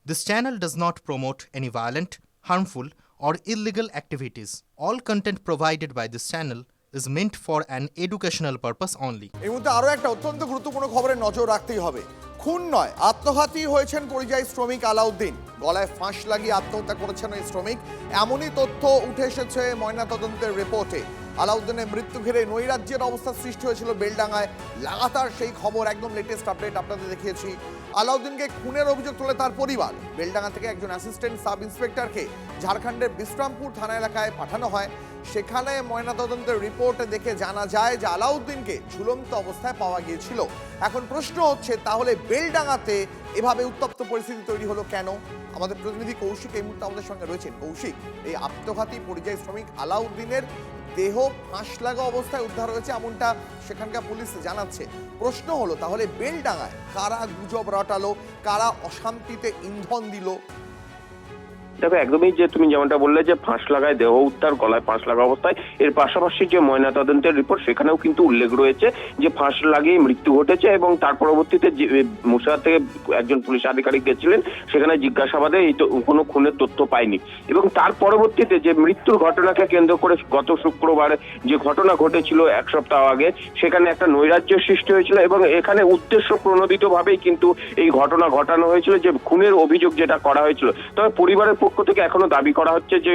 This channel does not promote any violent, harmful, or illegal activities. All content provided by this channel is meant for an educational purpose only. এই মুহূর্তে আরো একটা অত্যন্ত গুরুত্বপূর্ণ খবরে নজর রাখতেই হবে। খুন নয়, আত্মঘাতী হয়েছেন পরিযায়ী শ্রমিক আলাউদ্দিন। গলায় ফাঁস লাগিয়ে আত্মহত্যা করেছেন ওই শ্রমিক, এমনই তথ্য উঠে এসেছে ময়নাতদন্তের রিপোর্টে। আলাউদ্দিনের মৃত্যু ঘিরে নৈরাজ্যের অবস্থা সৃষ্টি হয়েছিল বেলডাঙ্গায়। লাগাতার সেই খবর, একদম লেটেস্ট আপডেট আপনাদের দেখিয়েছি। আলাউদ্দিনকে খুনের অভিযোগ তোলে তার পরিবার। বেলডাঙ্গা থেকে একজন অ্যাসিস্ট্যান্ট সাব ইন্সপেক্টরকে ঝাড়খণ্ডের বিশ্রামপুর থানা এলাকায় পাঠানো হয়। সেখানে ময়নাতদন্তের রিপোর্ট দেখে জানা যায় যে আলাউদ্দিনকে ঝুলন্ত অবস্থায় পাওয়া গিয়েছিল। এখন প্রশ্ন হচ্ছে, তাহলে বেলডাঙ্গাতে এভাবে উত্তপ্ত পরিস্থিতি তৈরি হলো কেন? আমাদের প্রতিনিধি কৌশিক এই মুহূর্তে আমাদের সঙ্গে রয়েছেন। কৌশিক, এই আত্মঘাতী পরিযায়ী শ্রমিক আলাউদ্দিনের দেহ ফাঁস লাগা অবস্থায় উদ্ধার হয়েছে, এমনটা সেখানকার পুলিশ জানাচ্ছে। প্রশ্ন হলো, তাহলে বেলডাঙ্গায় কারা গুজব রটালো, কারা অশান্তিতে ইন্ধন দিল? দেখো, একদমই যে তুমি যেমনটা বললে যে ফাঁস লাগায় দেহ উদ্ধার, গলায় ফাঁস লাগা অবস্থায়, এর পাশাপাশি যে ময়নাতদন্তের রিপোর্ট সেখানেও কিন্তু উল্লেখ রয়েছে যে ফাঁস লাগিয়ে মৃত্যু ঘটেছে এবং তার পরবর্তীতে যে মুর্শিদাবাদ থেকে একজন পুলিশ আধিকারিক গেছিলেন, সেখানে জিজ্ঞাসাবাদে এই কোনো খুনের তথ্য পায়নি। এবং তার পরবর্তীতে যে মৃত্যুর ঘটনাকে কেন্দ্র করে গত শুক্রবার যে ঘটনা ঘটেছিল এক সপ্তাহ আগে, সেখানে একটা নৈরাজ্য সৃষ্টি হয়েছিল এবং এখানে উদ্দেশ্য প্রণোদিতভাবেই কিন্তু এই ঘটনা ঘটানো হয়েছিল, যে খুনের অভিযোগ যেটা করা হয়েছিল। তবে পরিবারের পক্ষ থেকে এখনো দাবি করা হচ্ছে যে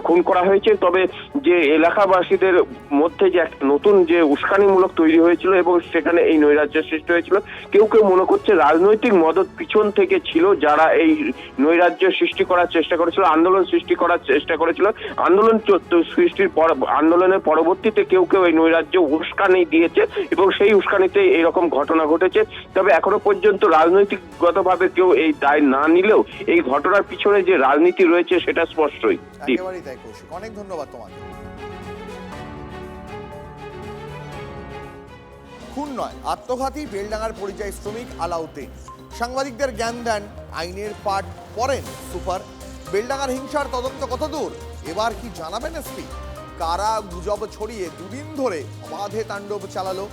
খুন করা হয়েছে, তবে যে এলাকাবাসীদের মধ্যে যে একটা নতুন যে উস্কানিমূলক তৈরি হয়েছিল এবং সেখানে এই নৈরাজ্যের সৃষ্টি হয়েছিল, কেউ কেউ মনে করছে রাজনৈতিক মদত পিছন থেকে ছিল, যারা এই নৈরাজ্য সৃষ্টি করার চেষ্টা করেছিল, আন্দোলন সৃষ্টি করার চেষ্টা করেছিল। আন্দোলনের পরবর্তীতে কেউ কেউ এই নৈরাজ্য উস্কানি দিয়েছে এবং সেই উস্কানিতে এরকম ঘটনা ঘটেছে। তবে এখনো পর্যন্ত রাজনৈতিকগতভাবে কেউ এই দায় না নিলেও এই ঘটনার পিছনে যে রাজনীতি রয়েছে সেটা স্পষ্টই। একেবারেই তাই কৌশিক, অনেক ধন্যবাদ তোমাকে। খুন নয়, আত্মঘাতী বেলডাঙ্গার পরিযায়ী শ্রমিক আলাউদ্দিন। সাংবাদিকদের জ্ঞান দেন, আইনের পাঠ পড়েন সুপার। বেলডাঙ্গার হিংসার তদন্ত কতদূর, এবার কি জানাবেন এসপি? কারা গুজব ছড়িয়ে দুদিন ধরে অবাধে তাণ্ডব চালালো,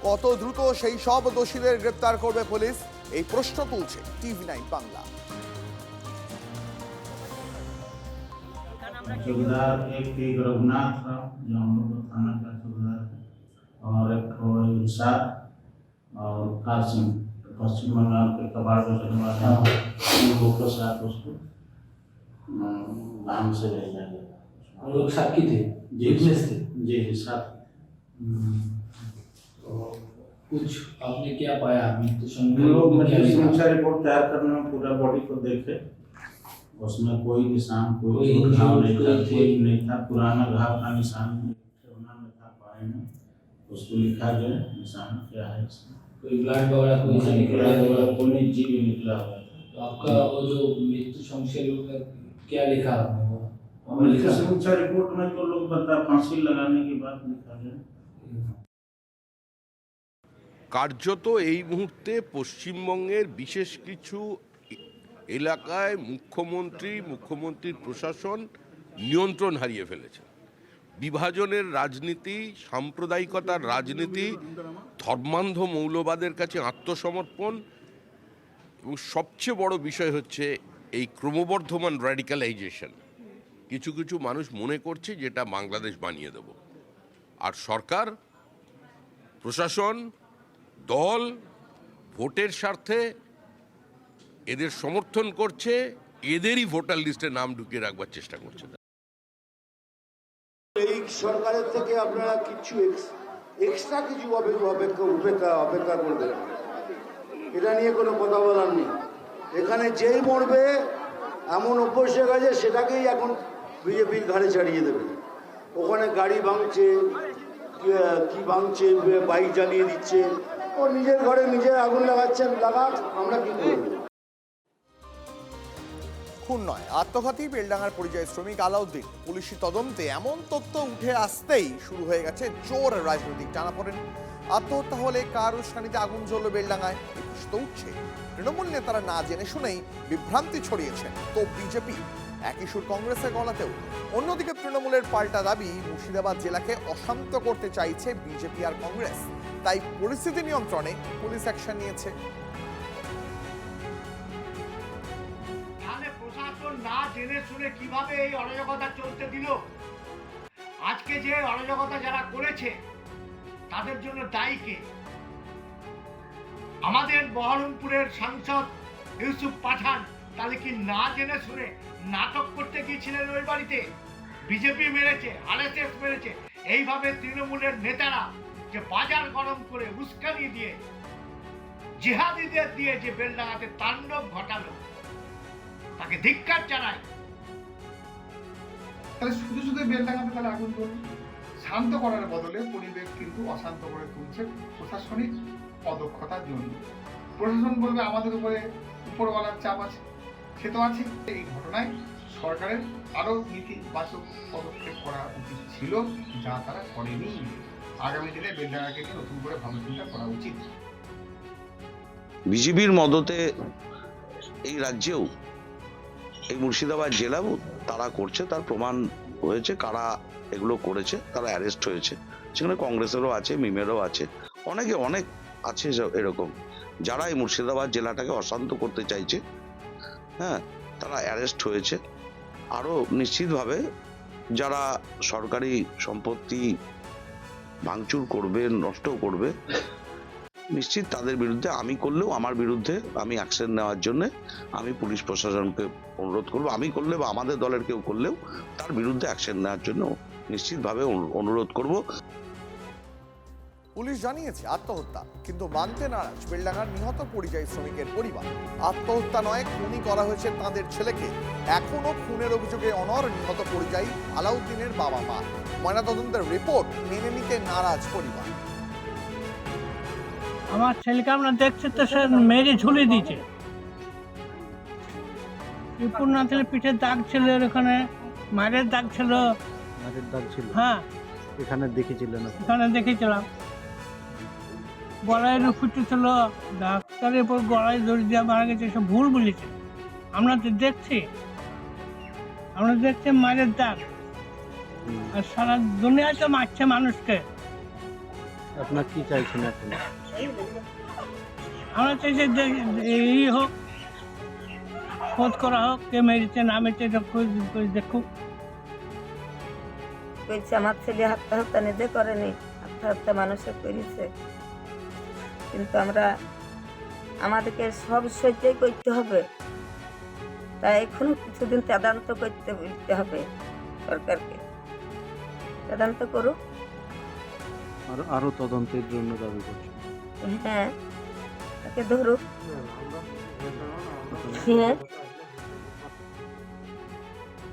কত দ্রুত সেই সব দোষীদের গ্রেপ্তার করবে পুলিশ? এই প্রশ্ন তুলছে TV9 বাংলা। चौकीदार एक रघुनाथ राव, जो हम लोग थाना का चौकीदार है, और एक इंसाफ और कासिम, पश्चिम बंगाल के कबाड़ में रहने वाले हैं। उन लोगों के साथ उसको नाम से भेजा गया। हम लोग साथी थे, जी थे जी साथ। तो कुछ आपने क्या पाया? हम लोग समीक्षा रिपोर्ट तैयार करने में पूरा बॉडी को देखे, उसमें कोई निशान, कोई घाव नहीं था, कोई नहीं था, पुराना घाव का निशान ठेवना में था, पाए में उसको लिखा गया निशान क्या है इसमें। कोई ब्लड वगैरह कोई से निकला होगा? कोई जी भी निकला हुआ था। तो आपका वो जो मृत्यु संशय में क्या लिखा आपने? वो हमने लिखा समीक्षा रिपोर्ट में तो लोग बता फांसी लगाने की बात लिखा गया। কার্যত এই মুহূর্তে পশ্চিমবঙ্গের বিশেষ কিছু এলাকায় মুখ্যমন্ত্রীর প্রশাসন নিয়ন্ত্রণ হারিয়ে ফেলেছে। বিভাজনের রাজনীতি, সাম্প্রদায়িকতার রাজনীতি, ধর্মান্ধ মৌলবাদের কাছে আত্মসমর্পণ, এবং সবচেয়ে বড় বিষয় হচ্ছে এই ক্রমবর্ধমান র্যাডিক্যালাইজেশন। কিছু কিছু মানুষ মনে করছে যেটা বাংলাদেশ বানিয়ে দেব, আর সরকার, প্রশাসন, দল ভোটের স্বার্থে এদের সমর্থন করছে, এদেরই ভোটার লিস্টে নাম ঢুকিয়ে রাখবার চেষ্টা করছে। এই সরকারের থেকে আপনারা কিছু এক্সট্রা কিছু অপেক্ষা করবেন, এটা নিয়ে কোনো কথা বলার নেই। এখানে যেই মরবে এমন অভ্যাস হয়ে গেছে, সেটাকেই এখন বিজেপির ঘাড়ে চালিয়ে দেবে। ওখানে গাড়ি ভাঙছে, কি ভাঙছে, বাইক জ্বালিয়ে দিচ্ছে, ও নিজের ঘরে নিজে আগুন লাগাচ্ছেন, লাগাক, আমরা কি করব? খুন নয়, আত্মঘাতী বেলডাঙ্গার পরিযায়ী শ্রমিক আলাউদ্দিন। পুলিশি তদন্তে এমন তথ্য উঠে আসতেই শুরু হয়ে গেছে জোর রাজনৈতিক টানাপোড়েন। আত্মহত্যা হলে কার উস্কানিতে আগুন জ্বলল বেলডাঙ্গায়, এই প্রশ্ন উঠছে। তৃণমূল নেতারা না জেনে শুনেই বিভ্রান্তি ছড়িয়েছেন তো বিজেপি, একই সুর কংগ্রেসের গলাতেও। অন্যদিকে তৃণমূলের পাল্টা দাবি, মুর্শিদাবাদ জেলাকে অশান্ত করতে চাইছে বিজেপি আর কংগ্রেস, তাই পরিস্থিতি নিয়ন্ত্রণে পুলিশ অ্যাকশন নিয়েছে। জেনে শুনে কিভাবে এই অরাজকতা চলতে দিল? আজকে যে অরাজকতা যারা করেছে তাদের জন্য দায়ী কে? আমাদের বহরমপুরের সাংসদ ইউসুফ পাঠান তাহলে কি না জেনে শুনে নাটক করতে গিয়েছিলেন ওই বাড়িতে? বিজেপি মেরেছে, আরএসএস মেরেছে, এইভাবে তৃণমূলের নেতারা যে বাজার গরম করে উস্কানি দিয়ে জিহাদিদের দিয়ে যে বেলডাঙাতে তাণ্ডব ঘটালো, তাকে ধিক্কার জানায়। তাহলে শুধু শুধু বেলডাঙাতে তাহলে আগুন করুন, শান্ত করার বদলে পরিবেশ কিন্তু অশান্ত করে তুলছে প্রশাসনিক অদক্ষতার জন্য। প্রশাসন বলবে আমাদের উপরে উপরওয়ালার চাপ আছে, সে তো আছে। এই ঘটনায় সরকারের আরও নীতিবাচক পদক্ষেপ করা উচিত ছিল, যা তারা করেনি। আগামী দিনে বেলডাঙাকে নিয়ে নতুন করে ভাবনা করা উচিত। বিজেপির মদতে এই রাজ্যেও এই মুর্শিদাবাদ জেলাও তারা করছে, তার প্রমাণ হয়েছে। কারা এগুলো করেছে তারা অ্যারেস্ট হয়েছে। সেখানে কংগ্রেসেরও আছে, মিমেরও আছে, অনেক আছে এরকম যারা এই মুর্শিদাবাদ জেলাটাকে অশান্ত করতে চাইছে। হ্যাঁ, তারা অ্যারেস্ট হয়েছে। আরও নিশ্চিতভাবে যারা সরকারি সম্পত্তি ভাঙচুর করবে, নষ্ট করবে, নিশ্চিত তাদের বিরুদ্ধে আমি করলেও আমার বিরুদ্ধে আমি অ্যাকশন নেওয়ার জন্য আমি পুলিশ প্রশাসনকে অনুরোধ করব। আমি করলে বা আমাদের দলের কেউ করলেও তার বিরুদ্ধে অ্যাকশন নেওয়ার জন্য নিশ্চিতভাবে অনুরোধ করব। পুলিশ জানিয়েছে আত্মহত্যা, কিন্তু মানতে নারাজ বেলডাঙার নিহত পরিযায়ী শ্রমিকের পরিবার। আত্মহত্যা নয়, খুনই করা হয়েছে তাদের ছেলেকে। এখনো খুনের অভিযোগে অনড় নিহত পরিযায়ী আলাউদ্দিনের বাবা মা। ময়নাতদন্তের রিপোর্ট মেনে নিতে নারাজ পরিবার। আমার ছেলেকে আমরা দেখছি তো সে মেরে ঝুলিয়ে দিয়েছে। পূর্ণাথের পিঠে দাগ ছিল, ওখানে মায়ের দাগ ছিল। মায়ের দাগ ছিল? হ্যাঁ, এখানে দেখেছিলেন? এখানে দেখেছিলাম। গলায় ফুটেছিল, ডাক্তারের পর গলায় দড়ি দিয়ে মারা গেছে, সব ভুল বলেছে। আমরা তো দেখছি মায়ের দাগ, আর সারা দুনিয়ায় তো মারছে মানুষকে। আপনার কি চাইছেন এখন? আমরা চাইছি এই হোক, খোঁজ করা হোক, কে মেরেছে না মেরেছে দেখুক। আমার ছেলে আত্মহত্যা নিজে করেনি, আত্মহত্যা মানুষে করেছে। কিন্তু আমাদেরকে সব সহ্যই করতে হবে, তাই এখনো কিছুদিন তদন্ত করতে বলতে হবে সরকারকে। তদন্ত করুক, আরো তদন্তের জন্য দাবি করছি। হ্যাঁ, তাকে ধরুক। হ্যাঁ,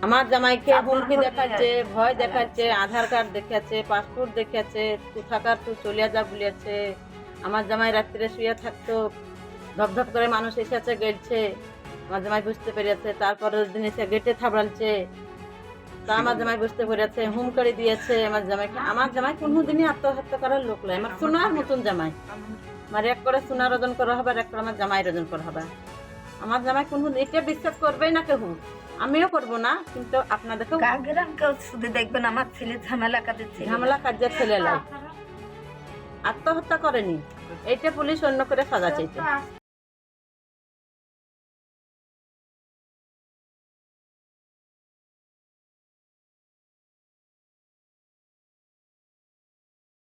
আমার জামাইকে হুমকি দেখাচ্ছে, ভয় দেখাচ্ছে, আধার কার্ড দেখাচ্ছে, পাসপোর্ট দেখাচ্ছে, তুই থাকার তুই চলিয়া যা বলেছে। আমার জামাই রাত্রে শুয়ে থাকতো, ধপধপ করে মানুষ এসেছে গেটছে, আমার জামাই বুঝতে পেরেছে। তারপরের দিন এসে গেটে থাবড়ালছে, তা আমার জামাই বুঝতে পেরেছে, হুমকারি দিয়েছে আমার জামাইকে। আমার জামাই কোনোদিনই আত্মহত্যা করার লোক নয়, আমার সোনার মতন জামাই। আমার এক করে সোনার ওজন করা হবে, আর এক করে আমার জামাইয়ের ওজন করা হবে। আমার জামাই কোনদিন এটা বিশ্বাস করবেই না কেউ, আমিও করবো না। কিন্তু আপনাদেরকেও কেউ শুধু দেখবেন আমার ছেলে ঝামেলা কাজের ছেলে লাই আত্মহত্যা করেনি, এইটা পুলিশ অন্য করে সাজা চাইছে।